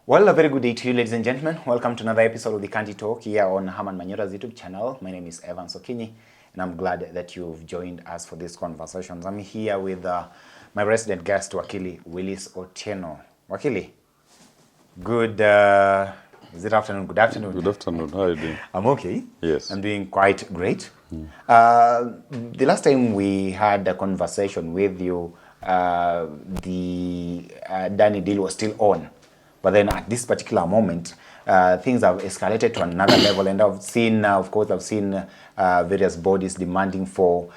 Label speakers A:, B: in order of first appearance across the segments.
A: Well, a very good day to you, ladies and gentlemen. Welcome to another episode of the Kanji Talk here on Herman Manyora's YouTube channel. My name is Evan Sokinyi, and I'm glad that you've joined us for these conversations. I'm here with my resident guest, Wakili Willis Otieno. Wakili, good, is it afternoon? Good afternoon.
B: Good afternoon. How are you doing?
A: I'm okay.
B: Yes.
A: I'm doing quite great. The last time we had a conversation with you, the Adani deal was still on. But then at this particular moment, things have escalated to another level. And I've seen, various bodies demanding for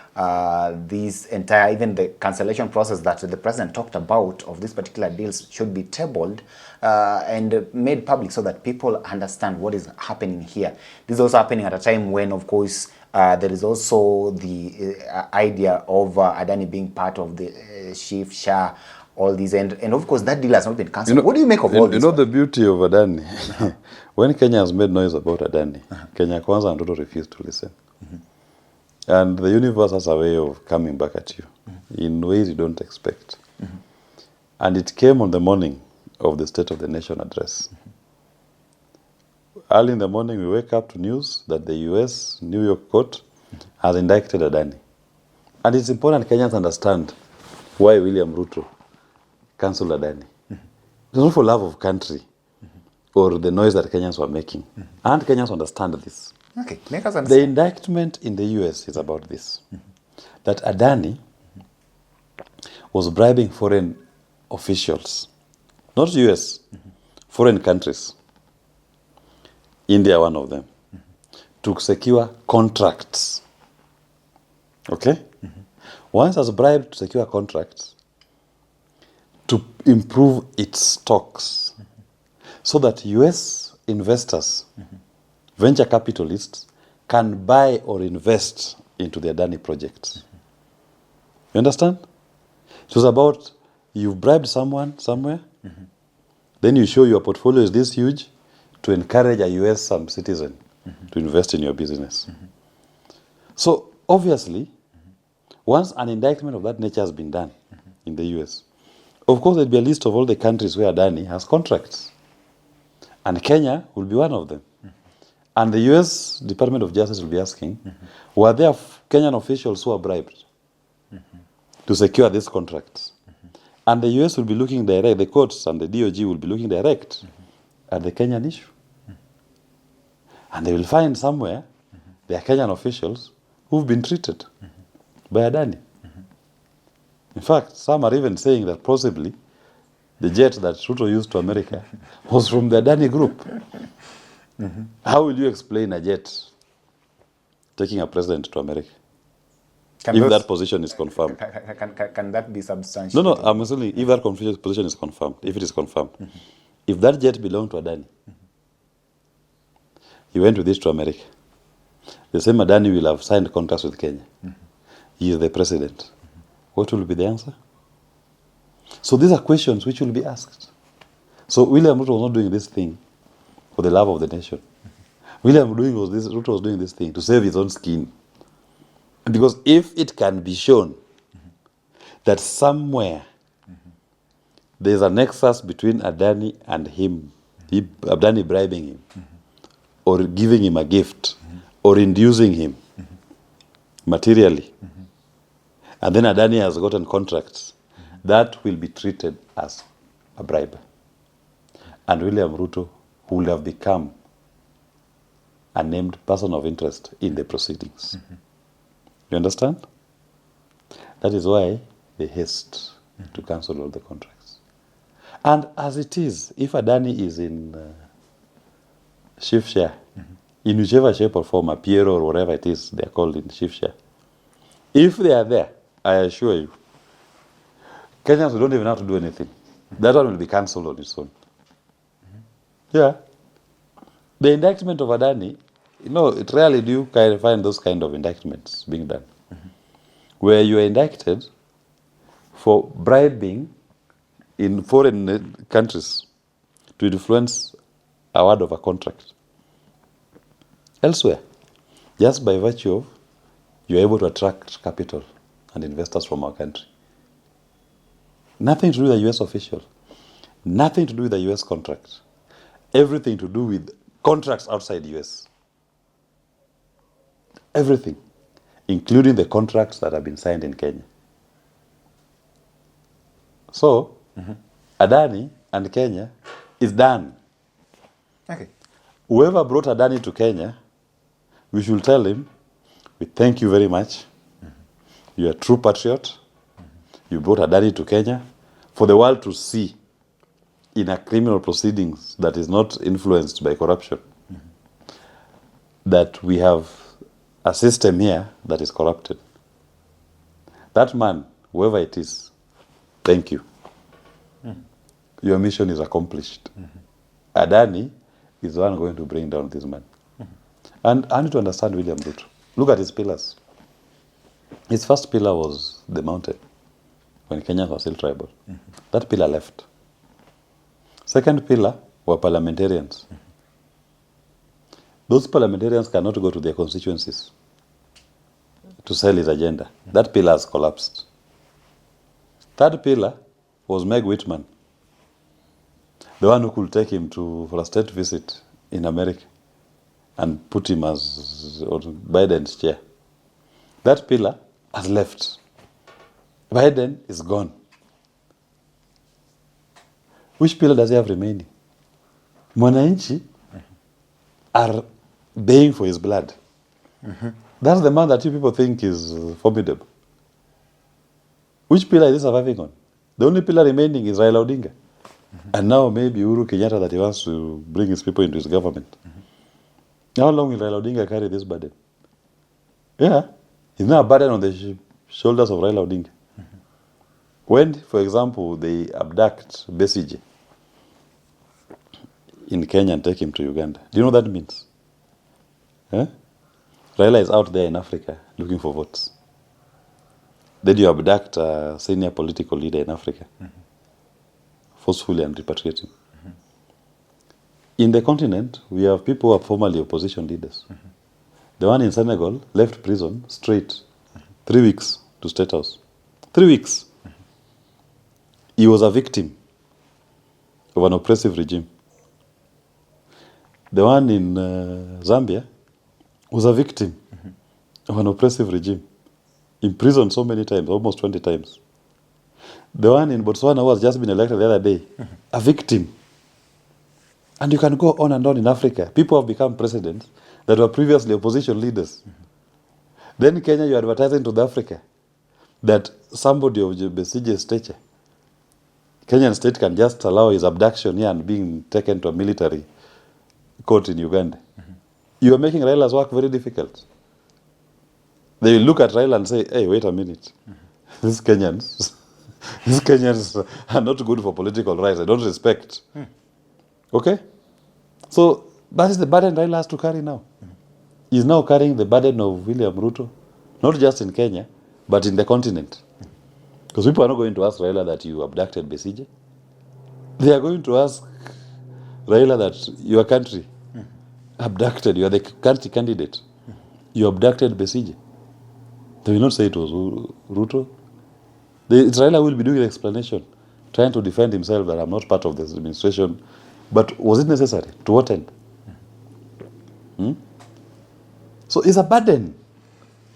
A: this entire, even the cancellation process that the president talked about of this particular deals should be tabled and made public so that people understand what is happening here. This is also happening at a time when, of course, there is also the idea of Adani being part of the Chief Shah, all these, and of course that deal has not been cancelled. What do you make of all this?
B: You know the beauty of Adani? When Kenya has made noise about Adani, Kenya Kwanza and Ruto refused to listen. And the universe has a way of coming back at you in ways you don't expect. And it came on the morning of the State of the Nation address. Early in the morning, we wake up to news that the US New York court has indicted Adani. And it's important Kenyans understand why William Ruto cancelled Adani. It's not for love of country or the noise that Kenyans were making. And Kenyans understand this.
A: Okay, make us understand.
B: The indictment in the US is about this. That Adani was bribing foreign officials, not US, foreign countries, India one of them, to secure contracts. Okay? Once has bribed to secure contracts, to improve its stocks so that US investors, venture capitalists, can buy or invest into the Adani projects. You understand? It was about you've bribed someone somewhere, then you show your portfolio is this huge to encourage a US citizen to invest in your business. So obviously, once an indictment of that nature has been done in the US, of course, there'll be a list of all the countries where Adani has contracts. And Kenya will be one of them. And the US Department of Justice will be asking, were there Kenyan officials who are bribed to secure these contracts? And the US will be looking direct, the courts and the DOJ will be looking direct at the Kenyan issue. And they will find somewhere there are Kenyan officials who've been treated by Adani. In fact, some are even saying that possibly the jet that Ruto used to America was from the Adani group. How will you explain a jet taking a president to America? If that position is confirmed.
A: Can that be substantiated?
B: No, I'm saying if that position is confirmed, if it is confirmed, if that jet belonged to Adani, he went with this to America, the same Adani will have signed contracts with Kenya. He is the president. What will be the answer? So these are questions which will be asked. So William Ruto was not doing this thing for the love of the nation. Ruto was doing this thing to save his own skin. Because if it can be shown that somewhere there's a nexus between Adani and him, Adani bribing him, or giving him a gift, or inducing him materially, and then Adani has gotten contracts, that will be treated as a bribe. And William Ruto will have become a named person of interest in the proceedings. You understand? That is why they haste to cancel all the contracts. And as it is, if Adani is in chief share, in whichever shape or form, a Piero or whatever it is they are called in chief share, if they are there, I assure you, Kenyans don't even have to do anything. That one will be cancelled on its own. Yeah. The indictment of Adani, it rarely do you find those kind of indictments being done. Where you are indicted for bribing in foreign countries to influence award of a contract. Elsewhere, just by virtue of you're able to attract capital and investors from our country. Nothing to do with the US official. Nothing to do with the US contract. everything to do with contracts outside US. Everything, including the contracts that have been signed in Kenya. So, Adani and Kenya is done.
A: Okay.
B: Whoever brought Adani to Kenya, we should tell him, we thank you very much. You're a true patriot. You brought Adani to Kenya for the world to see in a criminal proceedings that is not influenced by corruption, that we have a system here that is corrupted. That man, whoever it is, thank you. Your mission is accomplished. Adani is the one going to bring down this man. And I need to understand William Ruto. Look at his pillars. His first pillar was the mountain, when Kenyans were still tribal. That pillar left. Second pillar were parliamentarians. Those parliamentarians cannot go to their constituencies to sell his agenda. That pillar has collapsed. Third pillar was Meg Whitman, the one who could take him for a state visit in America and put him as Biden's chair. That pillar has left. Biden is gone. Which pillar does he have remaining? Mwananchi are baying for his blood. That's the man that you people think is formidable. Which pillar is he surviving on? The only pillar remaining is Raila Odinga. And now maybe Uhuru Kenyatta, that he wants to bring his people into his government. How long will Raila Odinga carry this burden? Yeah. It's not a burden on the shoulders of Raila Odinga. When, for example, they abduct Besigye in Kenya and take him to Uganda, do you know what that means? Raila is out there in Africa looking for votes. Then you abduct a senior political leader in Africa, forcefully and repatriate him. In the continent, we have people who are formerly opposition leaders. The one in Senegal left prison straight, 3 weeks to State House. 3 weeks. He was a victim of an oppressive regime. The one in Zambia was a victim of an oppressive regime. Imprisoned so many times, almost 20 times. The one in Botswana who has just been elected the other day, a victim. And you can go on and on in Africa. People have become presidents that were previously opposition leaders. Then in Kenya, you're advertising to the Africa that somebody of Besigye's stature, Kenyan state can just allow his abduction here and being taken to a military court in Uganda. You are making Raila's work very difficult. They will look at Raila and say, hey, wait a minute. These Kenyans are not good for political rights. I don't respect. Okay? So that is the burden Raila has to carry now. He's now carrying the burden of William Ruto, not just in Kenya, but in the continent. Because people are not going to ask Raila that you abducted Besigye. They are going to ask Raila that your country abducted, you are the country candidate. You abducted Besigye. They will not say it was Ruto. Raila will be doing the explanation, trying to defend himself that I'm not part of this administration. But was it necessary? To what end? So it's a burden.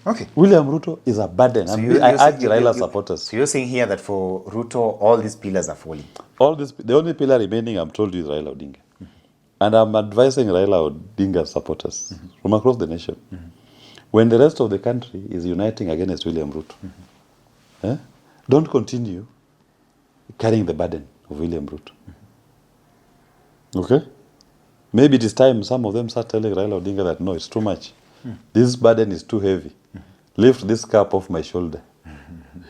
A: Okay.
B: William Ruto is a burden.
A: So
B: And I urge Raila supporters.
A: So you're saying here that for Ruto, all these pillars are falling?
B: The only pillar remaining, I'm told you, is Raila Odinga. And I'm advising Raila Odinga supporters from across the nation. When the rest of the country is uniting against William Ruto, don't continue carrying the burden of William Ruto. Okay? Maybe it is time some of them start telling Raila Odinga that, no, it's too much. This burden is too heavy. Lift this cap off my shoulder.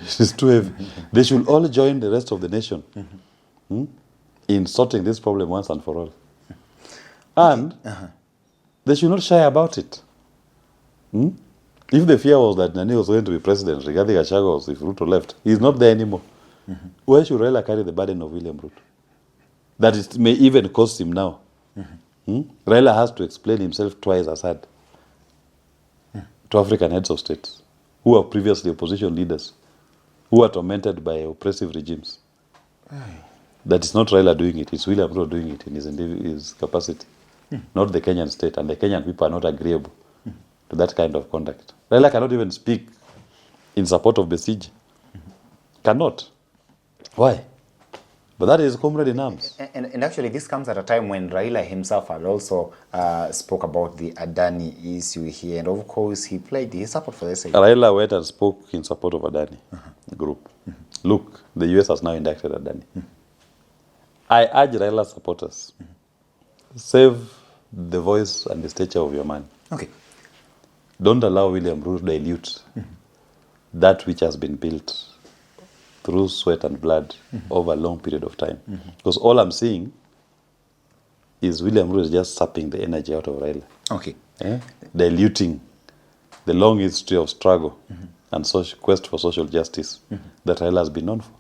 B: It is too heavy. They should all join the rest of the nation in sorting this problem once and for all. And they should not shy about it. If the fear was that Nani was going to be president, Rigathi Gachagua was, if Ruto left, he's not there anymore. Where should Raila carry the burden of William Ruto? That it may even cost him now. Raila has to explain himself twice as hard to African heads of states who are previously opposition leaders, who are tormented by oppressive regimes. that it's not Raila doing it, it's William Ruto doing it in his capacity, not the Kenyan state, and the Kenyan people are not agreeable to that kind of conduct. Raila cannot even speak in support of the siege. Cannot. Why? But that is comrade in arms.
A: And actually, this comes at a time when Raila himself had also spoke about the Adani issue here. And of course, he pledged his support for this.
B: Raila went and spoke in support of Adani group. Look, the US has now indicted Adani. I urge Raila supporters, save the voice and the stature of your man.
A: Okay.
B: Don't allow William Ruto dilute that which has been built through sweat and blood over a long period of time. Because all I'm seeing is William Ruto is just sapping the energy out of Raila.
A: Okay.
B: Diluting the long history of struggle and quest for social justice that Raila has been known for.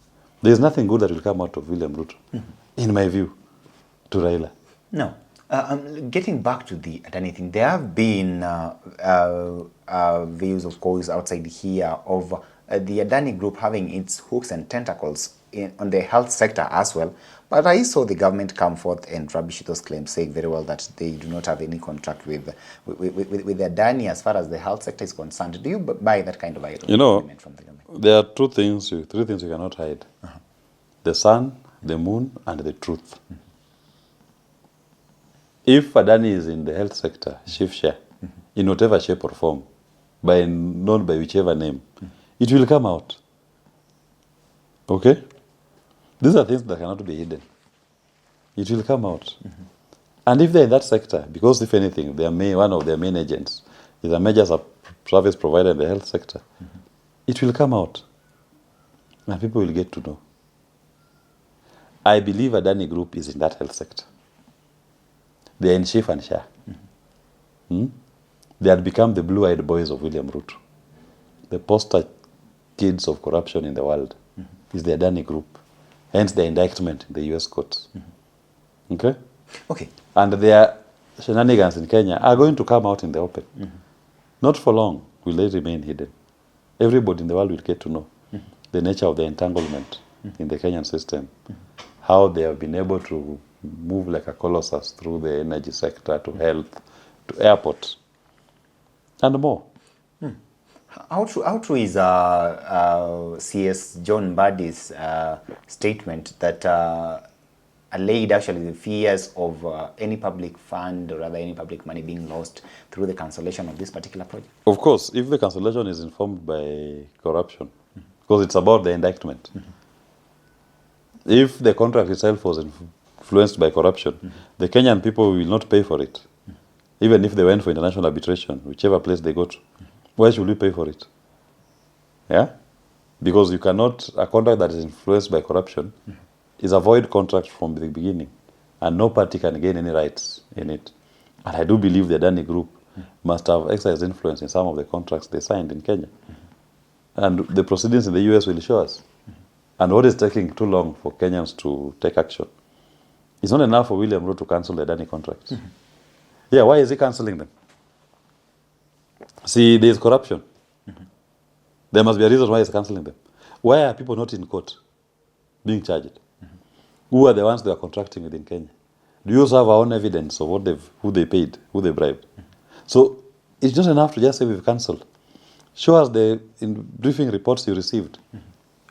B: There is nothing good that will come out of William Ruto, in my view, to Raila.
A: No. Getting back to the Adani thing, there have been views, of course, outside here of the Adani group having its hooks and tentacles on the health sector as well. But I saw the government come forth and rubbish those claims, saying very well that they do not have any contract with the Adani as far as the health sector is concerned. Do you buy that kind of argument from the government?
B: There are three things you cannot hide. The sun, the moon, and the truth. If Adani is in the health sector, shift share, in whatever shape or form, known by whichever name, it will come out. Okay? These are things that cannot be hidden. It will come out. And if they're in that sector, because if anything, one of their main agents is a major service provider in the health sector, it will come out. And people will get to know. I believe Adani Group is in that health sector. They are in chief and share. They had become the blue-eyed boys of William Ruto. The poster kids of corruption in the world is the Adani Group. Hence the indictment in the US courts. Okay?
A: Okay.
B: And their shenanigans in Kenya are going to come out in the open. Not for long will they remain hidden. Everybody in the world will get to know the nature of the entanglement in the Kenyan system. How they have been able to move like a colossus through the energy sector, to health, to airport, and more.
A: How true is CS John Mbadi's statement that allayed actually the fears of any public fund, or rather any public money being lost through the cancellation of this particular project?
B: Of course, if the cancellation is informed by corruption, because it's about the indictment. If the contract itself was influenced by corruption, the Kenyan people will not pay for it. Even if they went for international arbitration, whichever place they go to. Why should we pay for it? Yeah? Because you cannot, a contract that is influenced by corruption is a void contract from the beginning, and no party can gain any rights in it. And I do believe the Adani Group must have exercised influence in some of the contracts they signed in Kenya. And the proceedings in the US will show us. And what is taking too long for Kenyans to take action? It's not enough for William Ruto to cancel the Adani contracts. Yeah, why is he cancelling them? See, there is corruption. There must be a reason why he's cancelling them. Why are people not in court being charged? Who are the ones they are contracting with in Kenya? Do you also have our own evidence of who they paid, who they bribed? So it's not enough to just say we've cancelled. Show us the briefing reports you received.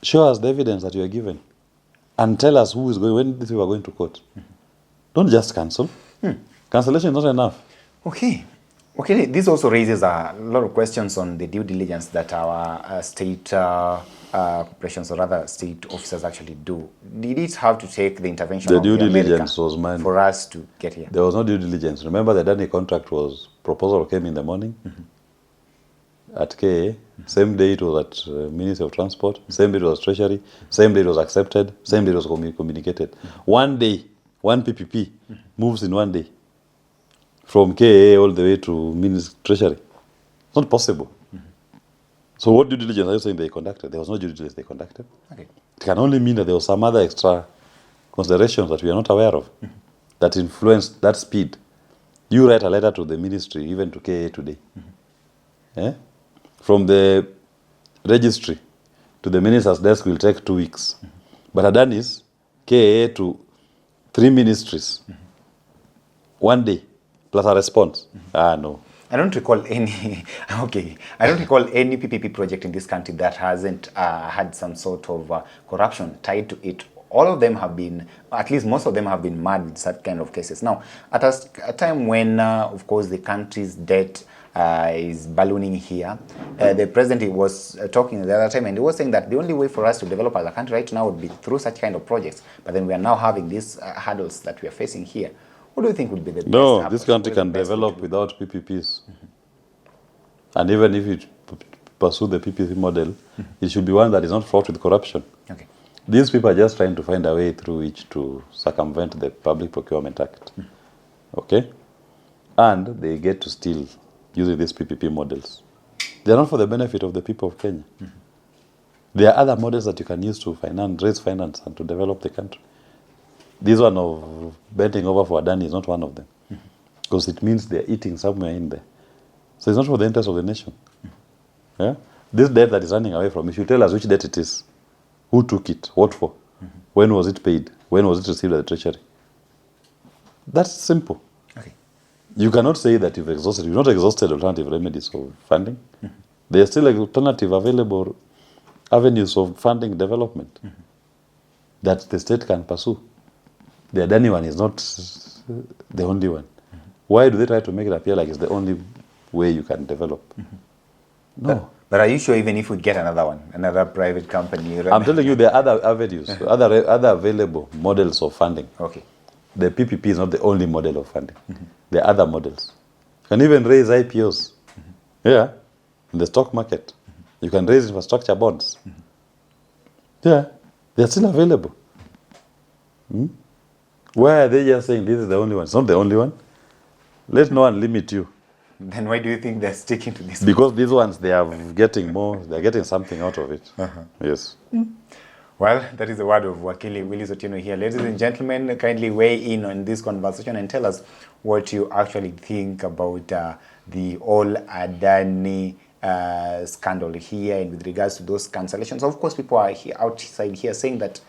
B: Show us the evidence that you are given. And tell us who is going, when these people are going to court. Don't just cancel. Cancellation is not enough.
A: Okay. Okay, this also raises a lot of questions on the due diligence that our state corporations, or rather state officers, actually do. Did it have to take the intervention of
B: due
A: the
B: diligence was mine.
A: for us to get here?
B: There was no due diligence. Remember, the Adani contract proposal came in the morning at Kega. Same day it was at Ministry of Transport. Same day it was Treasury. Same day it was accepted. Same day it was communicated. One day, one PPP moves in one day. From Kega all the way to Ministry Treasury. It's not possible. So what due diligence are you saying they conducted? There was no due diligence they conducted.
A: Okay.
B: It can only mean that there was some other extra considerations that we are not aware of that influenced that speed. You write a letter to the ministry, even to Kega today. From the registry to the minister's desk will take 2 weeks. But Adani's KA to 3 ministries. One day, plus a response. No.
A: I don't recall any, okay, I don't recall any PPP project in this country that hasn't had some sort of corruption tied to it. All of them have been, at least most of them have been mad with such kind of cases. Now, at a time when, of course, the country's debt is ballooning here, the president was talking the other time, and he was saying that the only way for us to develop as a country right now would be through such kind of projects. But then we are now having these hurdles that we are facing here. What do you think would be the best?
B: No, this country can develop without PPPs. And even if you pursue the PPP model, it should be one that is not fraught with corruption.
A: Okay.
B: These people are just trying to find a way through which to circumvent the Public Procurement Act. Okay? And they get to steal using these PPP models. They are not for the benefit of the people of Kenya. There are other models that you can use to raise finance and to develop the country. This one of bending over for Adani is not one of them. Because it means they're eating somewhere in there. So it's not for the interest of the nation. Yeah? This debt that is running away from, you should tell us which debt it is. Who took it? What for? When was it paid? When was it received at the treasury? That's simple.
A: Okay.
B: You cannot say that you've exhausted. You've not exhausted alternative remedies of funding. There are still alternative available avenues of funding development that the state can pursue. The Adani one is not the only one. Why do they try to make it appear like it's the only way you can develop? No.
A: But are you sure even if we get another one, another private company?
B: I'm telling you there are other avenues, other available models of funding.
A: Okay.
B: The PPP is not the only model of funding. There are other models. You can even raise IPOs. Yeah. In the stock market. You can raise infrastructure bonds. Yeah. They're still available. Why are they just saying this is the only one? It's not the only one. Let no one limit you.
A: Then why do you think they're sticking to this?
B: Because these ones, they are getting more, they're getting something out of it. Yes.
A: Well, that is the word of Wakili Willis Otieno here. Ladies and gentlemen, kindly weigh in on this conversation and tell us what you actually think about the all Adani scandal here and with regards to those cancellations. Of course, people are here, outside here saying that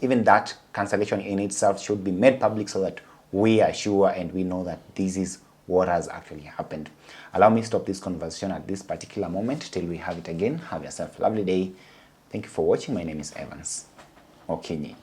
A: even that cancellation in itself should be made public so that we are sure and we know that this is what has actually happened. Allow me to stop this conversation at this particular moment till we have it again. Have yourself a lovely day. Thank you for watching. My name is Evans Okinyi.